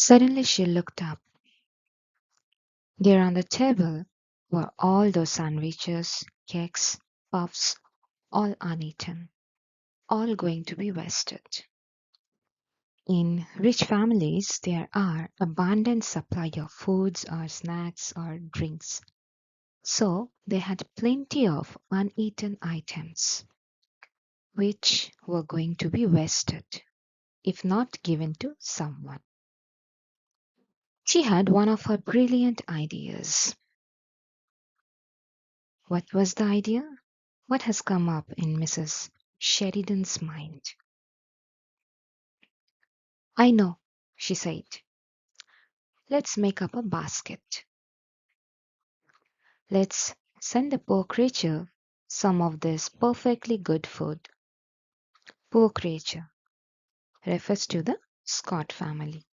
Suddenly she looked up. There on the table were all those sandwiches, cakes, puffs, all uneaten, all going to be wasted. In rich families, there are abundant supply of foods or snacks or drinks. So they had plenty of uneaten items, which were going to be wasted, if not given to someone. She had one of her brilliant ideas. What was the idea? What has come up in Mrs. Sheridan's mind? I know, she said. Let's make up a basket. Let's send the poor creature some of this perfectly good food. Poor creature refers to the Scott family.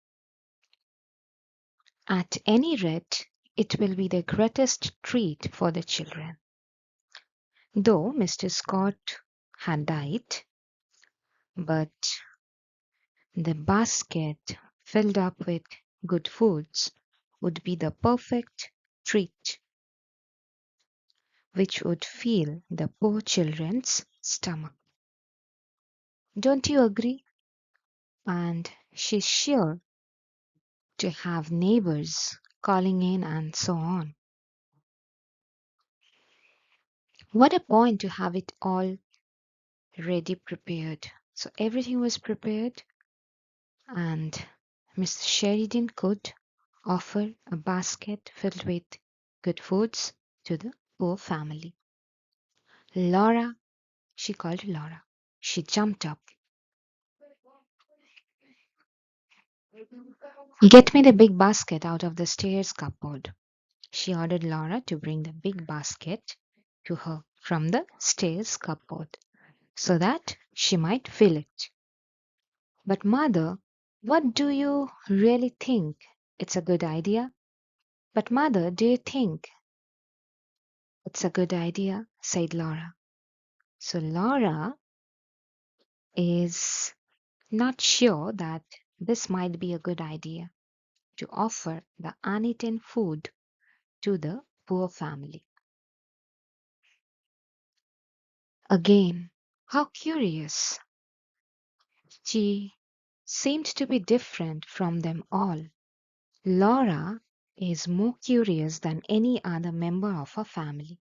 At any rate, it will be the greatest treat for the children. Though Mr. Scott had died, but the basket filled up with good foods would be the perfect treat which would fill the poor children's stomach. Don't you agree? And she's sure to have neighbors calling in and so on. What a point to have it all ready prepared. So everything was prepared, and Miss Sheridan could offer a basket filled with good foods to the poor family. Laura, she called Laura. She jumped up. Get me the big basket out of the stairs cupboard. She ordered Laura to bring the big basket to her from the stairs cupboard so that she might fill it. But, Mother, what do you really think? It's a good idea? But, Mother, do you think it's a good idea? Said Laura. So, Laura is not sure that this might be a good idea to offer the uneaten food to the poor family. Again, how curious! She seemed to be different from them all. Laura is more curious than any other member of her family.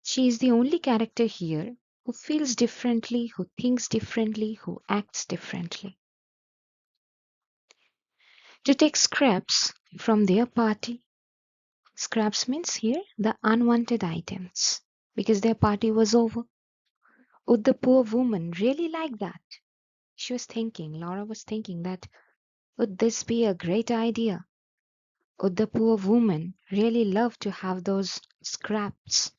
She is the only character here who feels differently, who thinks differently, who acts differently. To take scraps from their party, scraps means here the unwanted items, because their party was over. Would the poor woman really like that? She was thinking, Laura was thinking that would this be a great idea? Would the poor woman really love to have those scraps?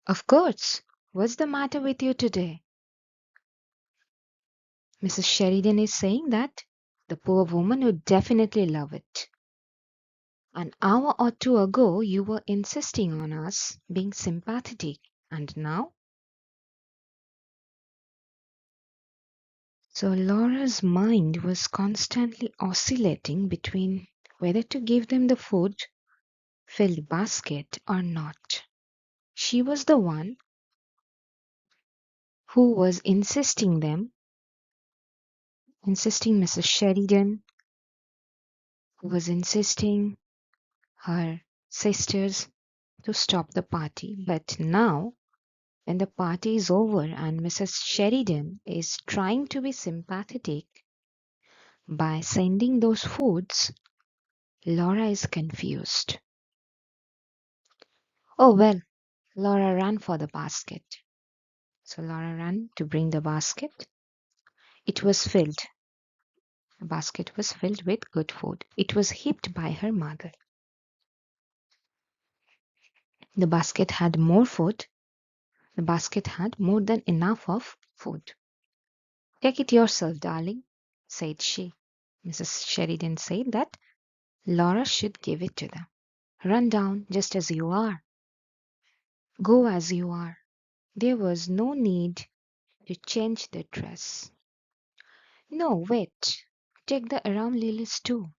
Of course. What's the matter with you today? Mrs. Sheridan is saying that the poor woman would definitely love it. An hour or two ago, you were insisting on us being sympathetic, and now? So Laura's mind was constantly oscillating between whether to give them the food-filled basket or not. She was the one who was insisting Mrs. Sheridan, who was insisting her sisters to stop the party. But now, when the party is over and Mrs. Sheridan is trying to be sympathetic by sending those foods, Laura is confused. Oh well, Laura ran for the basket. So Laura ran to bring the basket. It was filled. The basket was filled with good food. It was heaped by her mother. The basket had more food. The basket had more than enough of food. Take it yourself, darling, said she. Mrs. Sheridan said that Laura should give it to them. Run down just as you are. Go as you are. There was no need to change the dress. No, wait. Take the around lilies too.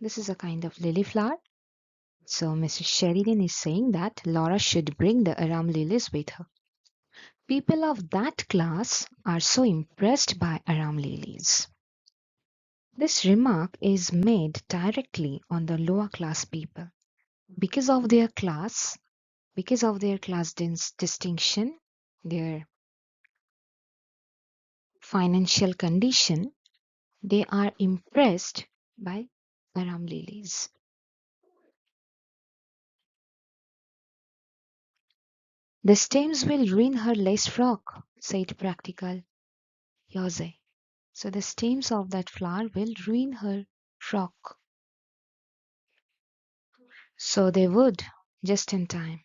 This is a kind of lily flower. So Mrs. Sheridan is saying that Laura should bring the aram lilies with her. People of that class are so impressed by aram lilies. This remark is made directly on the lower class people. Because of their class, because of their class distinction, their financial condition, they are impressed by aram lilies. The stems will ruin her lace frock, said Practical Jose. So the stems of that flower will ruin her frock. So they would, just in time.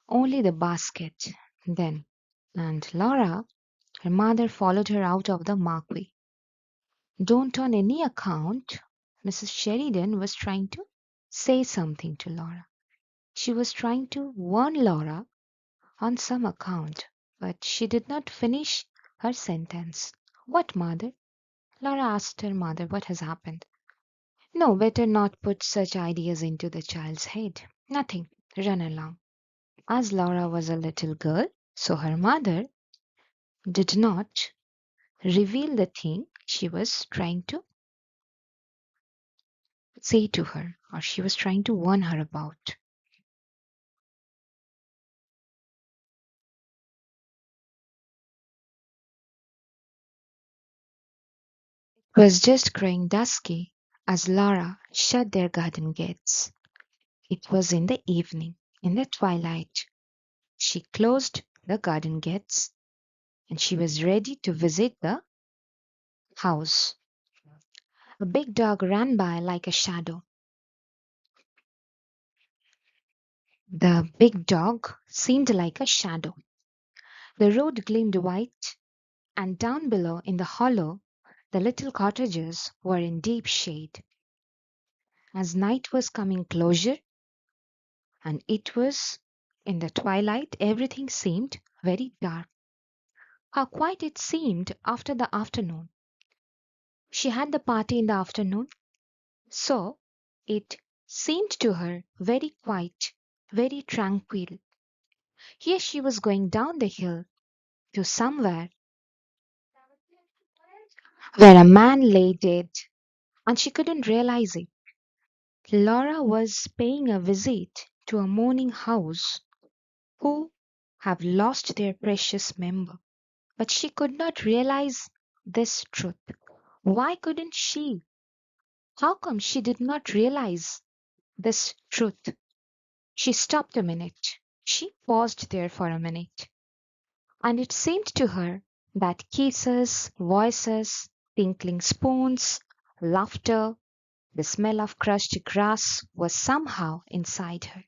Only the basket, then. And Laura, her mother followed her out of the marquee. Don't on any account. Mrs. Sheridan was trying to say something to Laura. She was trying to warn Laura on some account, but she did not finish her sentence. What, mother? Laura asked her mother what has happened. No, better not put such ideas into the child's head. Nothing. Run along. As Laura was a little girl, so her mother did not reveal the thing she was trying to say to her, or she was trying to warn her about. It was just growing dusky as Laura shut their garden gates. It was in the evening, in the twilight. She closed the garden gates and she was ready to visit the house. A big dog ran by like a shadow. The big dog seemed like a shadow. The road gleamed white, and down below in the hollow the little cottages were in deep shade. As night was coming closer, and it was in the twilight, everything seemed very dark. How quiet it seemed after the afternoon. She had the party in the afternoon, so it seemed to her very quiet, very tranquil. Here she was going down the hill to somewhere where a man lay dead, and she couldn't realize it. Laura was paying a visit to a mourning house who have lost their precious member. But she could not realize this truth. Why couldn't she? How come she did not realize this truth? She stopped a minute. She paused there for a minute. And it seemed to her that kisses, voices, tinkling spoons, laughter, the smell of crushed grass was somehow inside her.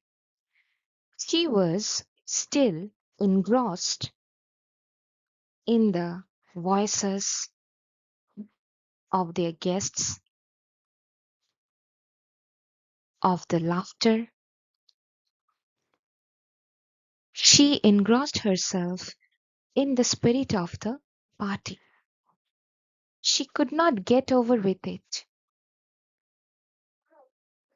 She was still engrossed in the voices of their guests, of the laughter. She engrossed herself in the spirit of the party. She could not get over with it.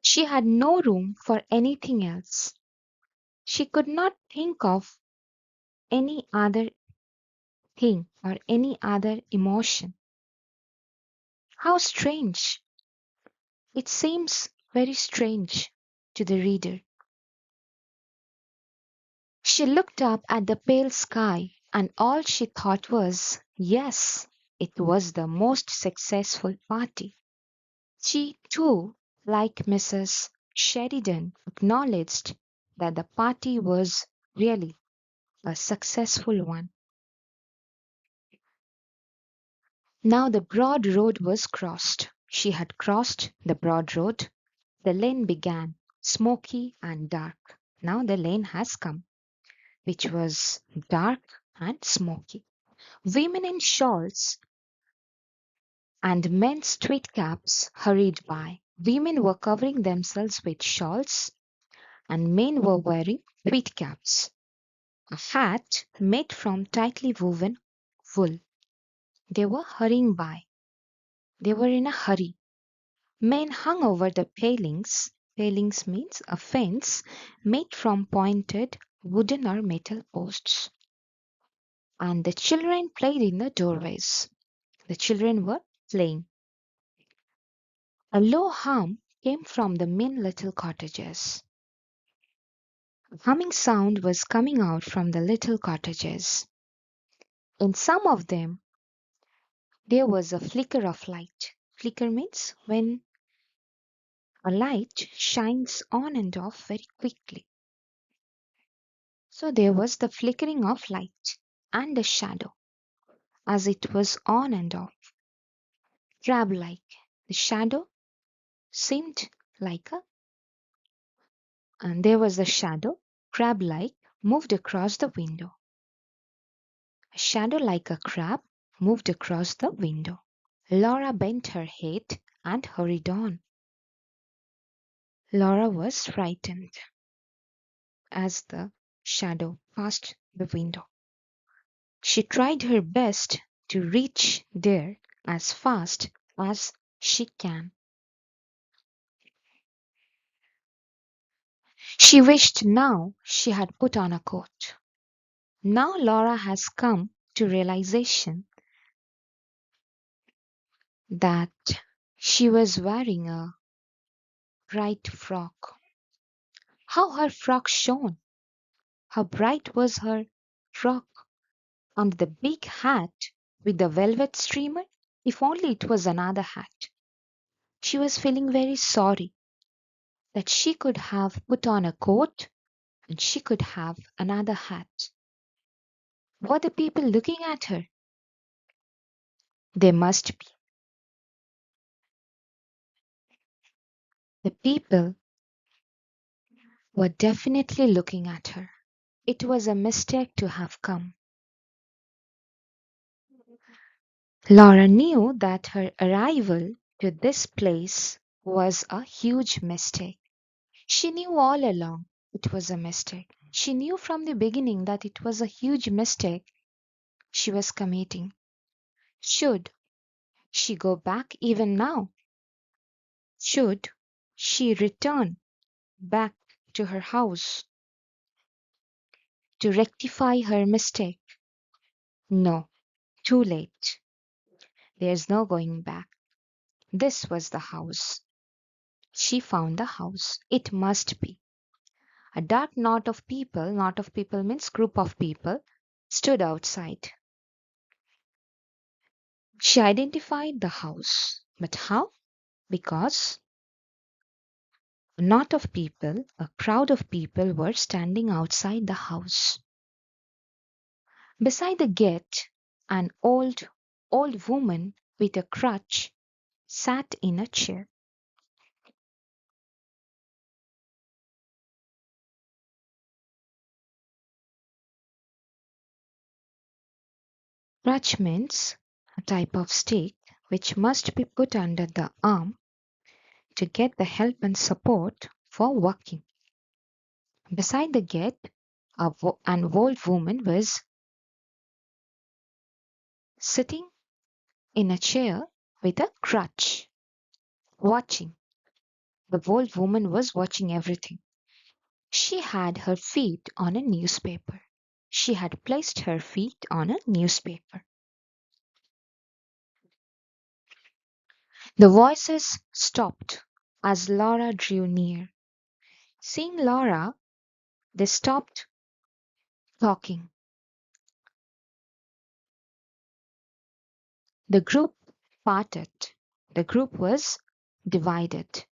She had no room for anything else. She could not think of any other thing or any other emotion. How strange! It seems very strange to the reader. She looked up at the pale sky, and all she thought was, yes, it was the most successful party. She, too, like Mrs. Sheridan, acknowledged that the party was really a successful one. Now the broad road was crossed. She had crossed the broad road. The lane began, smoky and dark. Now the lane has come, which was dark and smoky. Women in shawls and men's tweed caps hurried by. Women were covering themselves with shawls, and men were wearing tweed caps, a hat made from tightly woven wool. They were hurrying by. They were in a hurry. Men hung over the palings. Palings means a fence made from pointed wooden or metal posts. And the children played in the doorways. The children were playing. A low hum came from the mean little cottages. A humming sound was coming out from the little cottages. In some of them there was a flicker of light. Flicker means when a light shines on and off very quickly. So there was the flickering of light and a shadow as it was on and off, crab like. The shadow seemed like a, and there was a shadow, crab like, moved across the window. A shadow like a crab moved across the window. Laura bent her head and hurried on. Laura was frightened as the shadow passed the window. She tried her best to reach there as fast as she can. She wished now she had put on a coat. Now Laura has come to realization that she was wearing a bright frock. How her frock shone! How bright was her frock! And the big hat with the velvet streamer, if only it was another hat. She was feeling very sorry that she could have put on a coat and she could have another hat. Were the people looking at her? They must be. The people were definitely looking at her. It was a mistake to have come. Laura knew that her arrival to this place was a huge mistake. She knew all along it was a mistake. She knew from the beginning that it was a huge mistake she was committing. Should she go back even now? Should she return back to her house to rectify her mistake? No, too late. There's no going back. This was the house. She found the house. It must be. A dark knot of people means group of people, stood outside. She identified the house. But how? Because a knot of people, a crowd of people were standing outside the house. Beside the gate, an old woman with a crutch sat in a chair. Crutch means a type of stick which must be put under the arm to get the help and support for walking. Beside the gate, an old woman was sitting in a chair with a crutch, watching. The old woman was watching everything. She had her feet on a newspaper. She had placed her feet on a newspaper. The voices stopped as Laura drew near. Seeing Laura, they stopped talking. The group parted. The group was divided.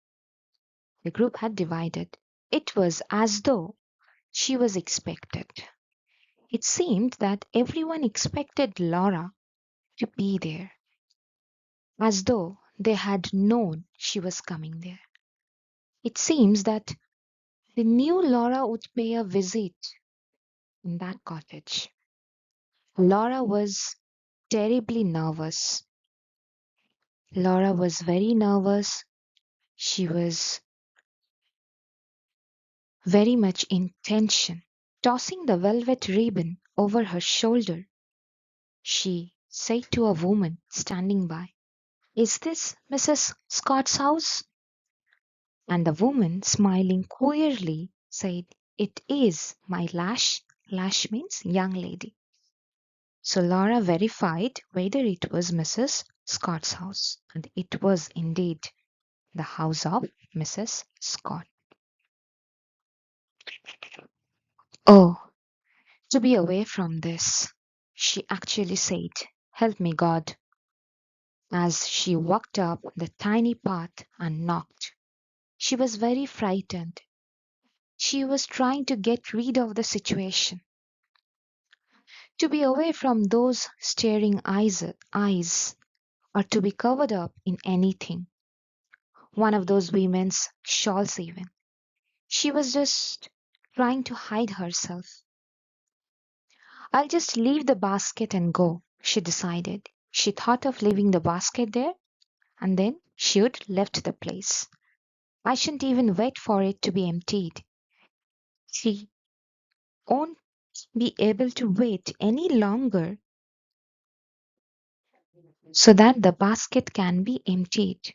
The group had divided. It was as though she was expected. It seemed that everyone expected Laura to be there, as though they had known she was coming there. It seems that they knew Laura would pay a visit in that cottage. Laura was terribly nervous. Laura was very nervous. She was very much in tension. Tossing the velvet ribbon over her shoulder, she said to a woman standing by, Is this Mrs. Scott's house? And the woman, smiling queerly, said, It is, my lash. Lash means young lady. So Laura verified whether it was Mrs. Scott's house, and it was indeed the house of Mrs. Scott. Oh, to be away from this, she actually said, Help me, God, as she walked up the tiny path and knocked. She was very frightened. She was trying to get rid of the situation, to be away from those staring eyes, or to be covered up in anything. One of those women's shawls, even. She was just trying to hide herself. I'll just leave the basket and go, she decided. She thought of leaving the basket there, and then she would left the place. I shouldn't even wait for it to be emptied. She won't be able to wait any longer so that the basket can be emptied.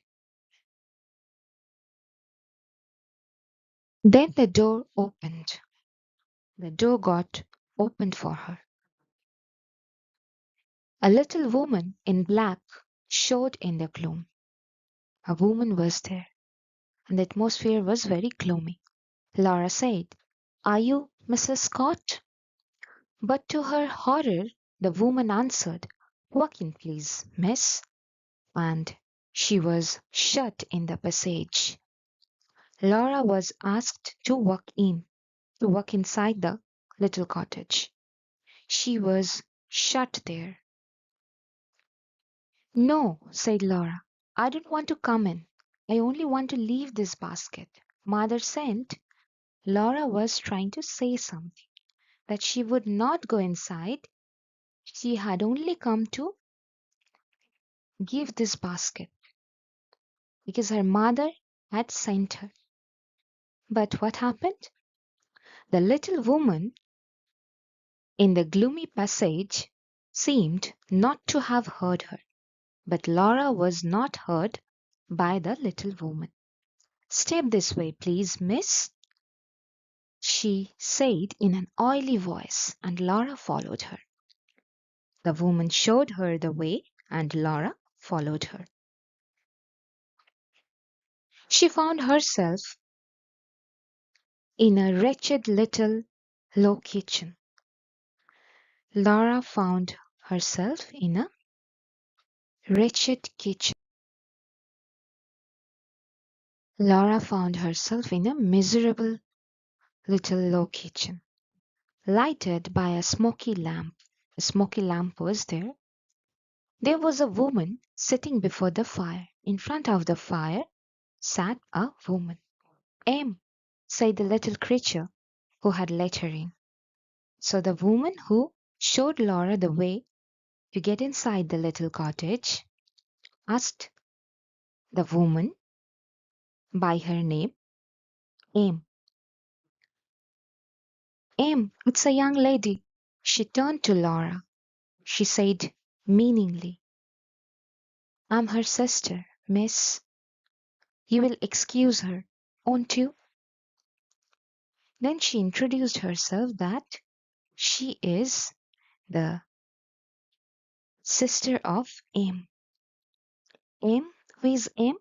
Then the door opened. The door got opened for her. A little woman in black showed in the gloom. A woman was there, and the atmosphere was very gloomy. Laura said, Are you Mrs. Scott? But to her horror, the woman answered, Walk in, please, miss. And she was shut in the passage. Laura was asked to walk inside the little cottage. She was shut there. No, said Laura. I don't want to come in. I only want to leave this basket. Mother sent. Laura was trying to say something, that she would not go inside. She had only come to give this basket because her mother had sent her. But what happened? The little woman in the gloomy passage seemed not to have heard her. But Laura was not heard by the little woman. Step this way, please, miss, she said in an oily voice, and Laura followed her. The woman showed her the way, and Laura followed her. She found herself in a wretched little low kitchen. Laura found herself in a wretched kitchen. Laura found herself in a miserable little low kitchen, lighted by a smoky lamp. A smoky lamp was there. There was a woman sitting before the fire. In front of the fire sat a woman. Aim, said the little creature who had let her in. So the woman who showed Laura the way to get inside the little cottage asked the woman by her name, Aim. Aim, it's a young lady. She turned to Laura. She said meaningly, I'm her sister, miss. You will excuse her, won't you? Then she introduced herself that she is the sister of Aim. Aim? Who is Aim?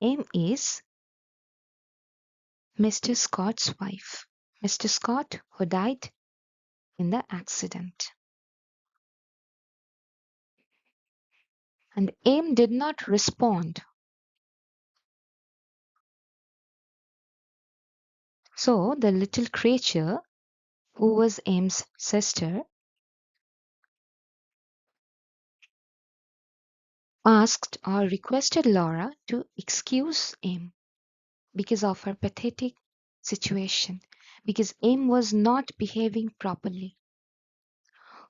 Aim is Mr. Scott's wife. Mr. Scott, who died in the accident. And Aim did not respond. So the little creature, who was Aim's sister, asked or requested Laura to excuse Aim because of her pathetic situation, because Aim was not behaving properly.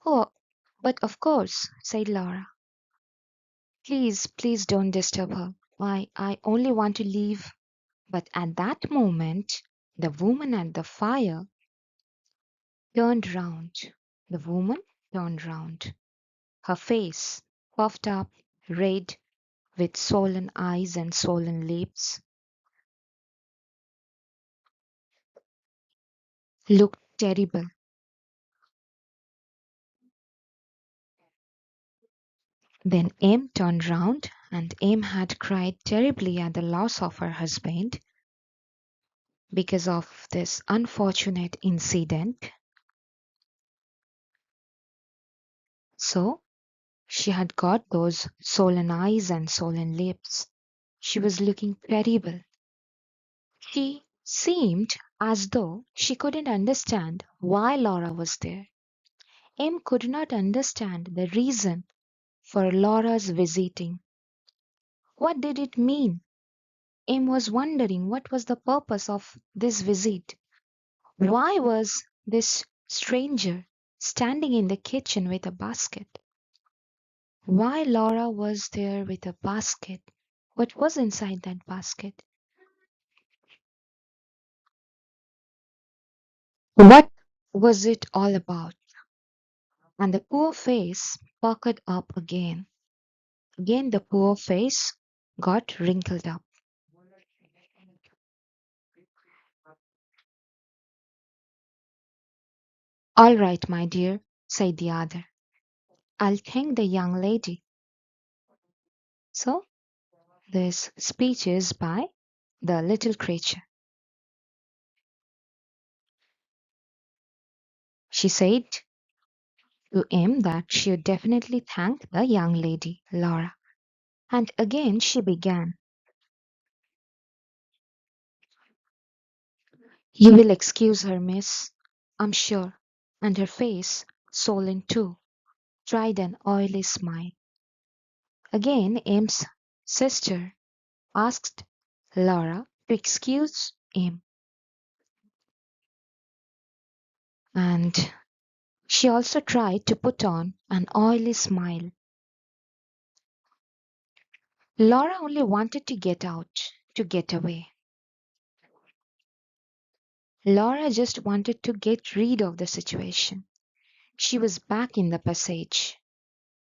Oh, but of course, said Laura. Please, please don't disturb her. I only want to leave. But at that moment, the woman at the fire turned round. The woman turned round. Her face puffed up, red, with swollen eyes and swollen lips, looked terrible. Then Em turned round, and Em had cried terribly at the loss of her husband because of this unfortunate incident. So she had got those swollen eyes and swollen lips. She was looking terrible. She seemed as though she couldn't understand why Laura was there. Em could not understand the reason for Laura's visiting. What did it mean? Em was wondering what was the purpose of this visit. Why was this stranger standing in the kitchen with a basket? Why Laura was there with a basket? What was inside that basket? What was it all about? And the poor face puckered up again. Again, the poor face got wrinkled up. All right, my dear, said the other. I'll thank the young lady. So, this speech is by the little creature. She said to him that she would definitely thank the young lady, Laura. And again she began. You will excuse her, miss, I'm sure. And her face, swollen too, tried an oily smile. Again Em's sister asked Laura to excuse him, and she also tried to put on an oily smile. Laura only wanted to get out, to get away. Laura just wanted to get rid of the situation. She was back in the passage.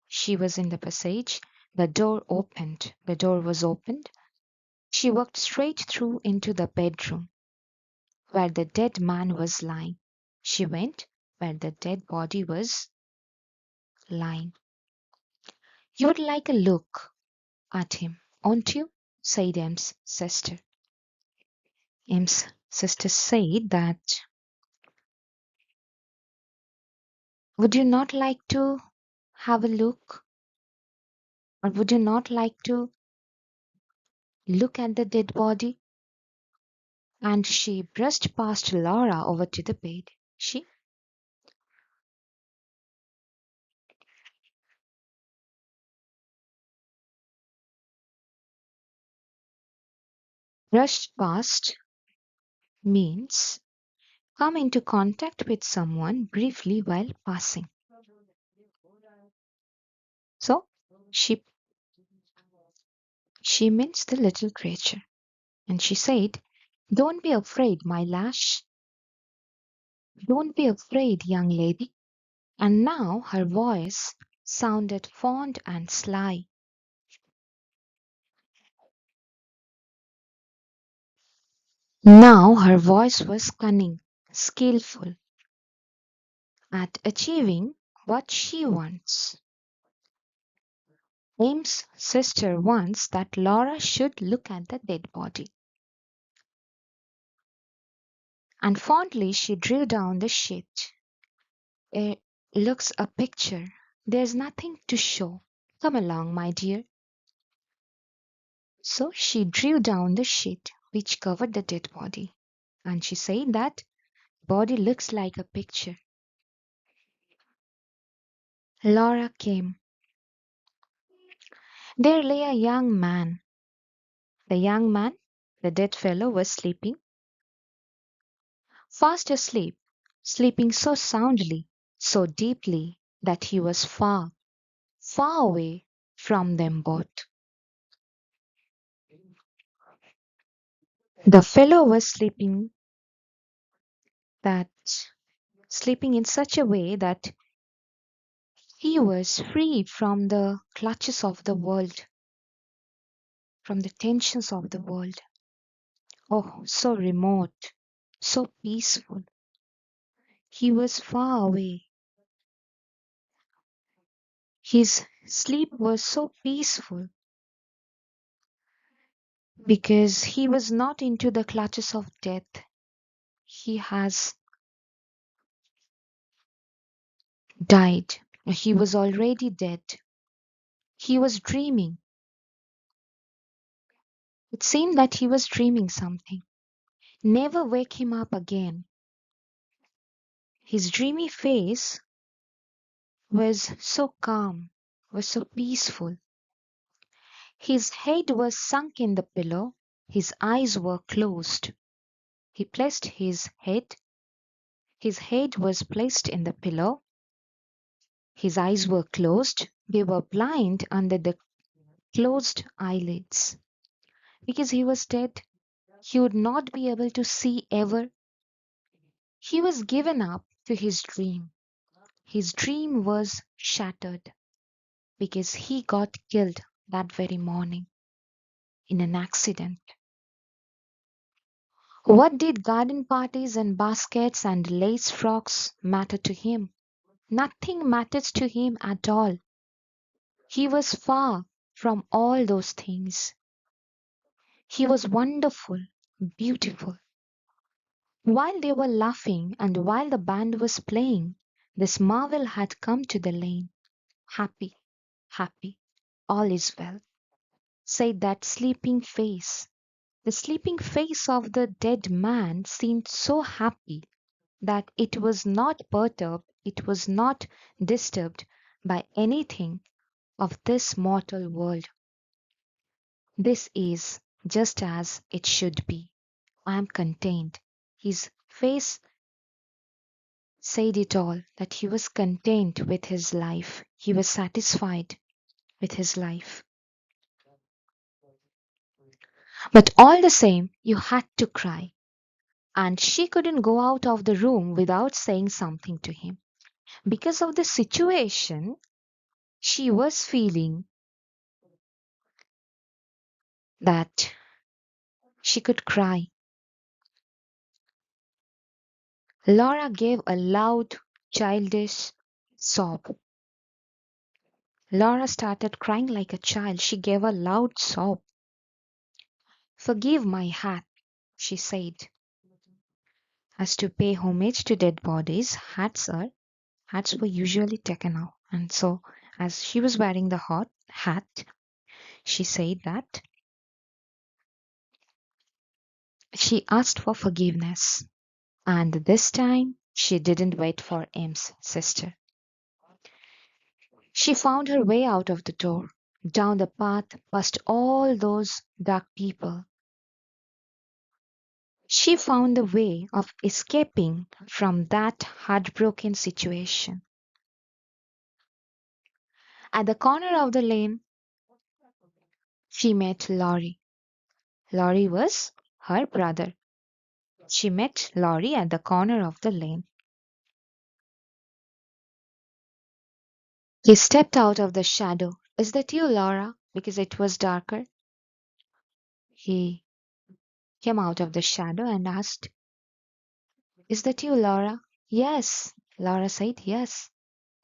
She was in the passage. The door opened. The door was opened. She walked straight through into the bedroom where the dead man was lying. She went where the dead body was lying. You'd like a look at him, won't you? Said Em's sister. Em's sister said that, would you not like to have a look? Or would you not like to look at the dead body? And she brushed past Laura over to the bed. She brushed past means come into contact with someone briefly while passing. So she she means the little creature. And she said, don't be afraid, my lass. Don't be afraid, young lady. And now her voice sounded fond and sly. Now her voice was cunning, skillful at achieving what she wants. Ames's sister wants that Laura should look at the dead body. And fondly she drew down the sheet. It looks a picture. There's nothing to show. Come along, my dear. So she drew down the sheet which covered the dead body, and she said that body looks like a picture. Laura came. There lay a young man. The young man, the dead fellow, was sleeping, fast asleep, sleeping so soundly, so deeply, that he was far, far away from them both. The fellow was that sleeping in such a way that he was free from the clutches of the world. from the tensions of the world. Oh, so remote, so peaceful. He was far away. His sleep was so peaceful because he was not into the clutches of death. He has died. He was already dead. He was dreaming. It seemed that he was dreaming something. Never wake him up again. His dreamy face was so calm, was so peaceful. His head was sunk in the pillow. His eyes were closed. He placed his head was placed in the pillow. His eyes were closed. They were blind under the closed eyelids. Because he was dead, he would not be able to see ever. He was given up to his dream. His dream was shattered because he got killed that very morning in an accident. What did garden parties and baskets and lace frocks matter to him? Nothing mattered to him at all. He was far from all those things. He was wonderful, beautiful. While they were laughing and while the band was playing, this marvel had come to the lane. Happy, happy, all is well, said that sleeping face. The sleeping face of the dead man seemed so happy that it was not perturbed, it was not disturbed by anything of this mortal world. This is just as it should be. I am content. His face said it all that he was content with his life. He was satisfied with his life. But all the same, you had to cry. And she couldn't go out of the room without saying something to him. Because of the situation, she was feeling that she could cry. Laura gave a loud, childish sob. Laura started crying like a child. She gave a loud sob. Forgive my hat, she said. As to pay homage to dead bodies, hats were usually taken off. And so, as she was wearing the hot hat, she said that she asked for forgiveness. And this time, she didn't wait for M's sister. She found her way out of the door, down the path, past all those dark people. She found the way of escaping from that heartbroken situation. At the corner of the lane, she met Laurie. Laurie was her brother. She met Laurie at the corner of the lane. He stepped out of the shadow. Is that you, Laura? Because it was darker. He came out of the shadow and asked, is that you, Laura? Yes, Laura said yes.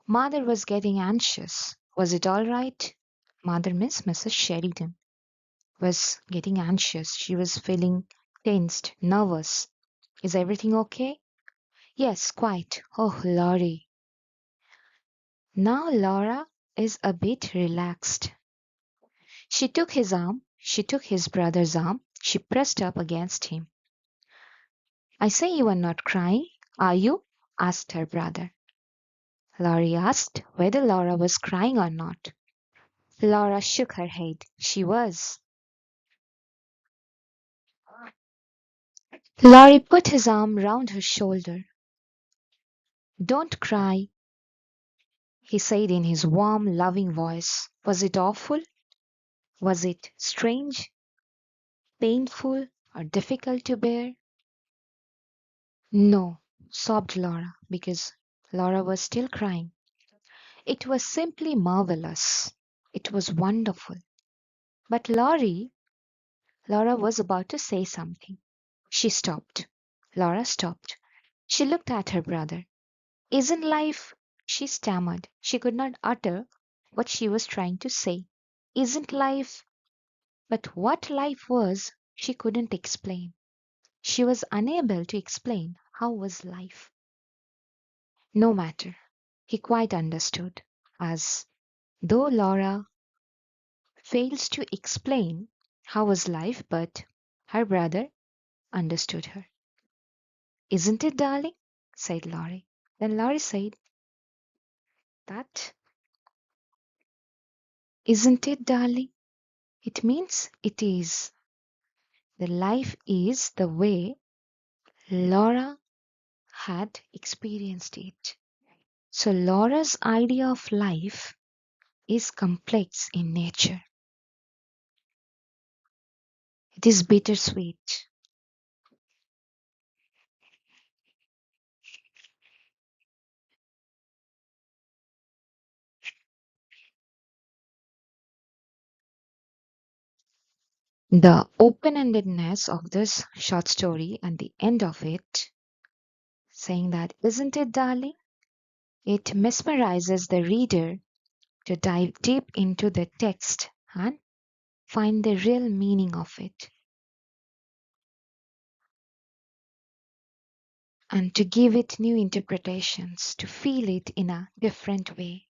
Mother was getting anxious. Was it all right? Mother, Miss Mrs. Sheridan, was getting anxious. She was feeling tensed, nervous. Is everything okay? Yes, quite. Oh, Laurie. Now Laura is a bit relaxed. She took his arm. She took his brother's arm. She pressed up against him. I say you are not crying, are you? Asked her brother. Laurie asked whether Laura was crying or not. Laura shook her head. She was. Laurie put his arm round her shoulder. Don't cry, he said in his warm, loving voice. Was it awful? Was it strange, painful, or difficult to bear? No, sobbed Laura, because Laura was still crying. It was simply marvelous. It was wonderful. But Laurie Laura was about to say something. She stopped. Laura stopped. She looked at her brother. Isn't life? She stammered. She could not utter what she was trying to say. Isn't life? But what life was, she couldn't explain. She was unable to explain how was life. No matter. He quite understood, as though Laura fails to explain how was life, but her brother understood her. Isn't it, darling? Said Laurie. Then Laurie said, That isn't it, darling? It means it is. The life is the way Laura had experienced it. So Laura's idea of life is complex in nature. It is bittersweet. The open-endedness of this short story and the end of it, saying that, isn't it, darling? It mesmerizes the reader to dive deep into the text and find the real meaning of it, and to give it new interpretations, to feel it in a different way.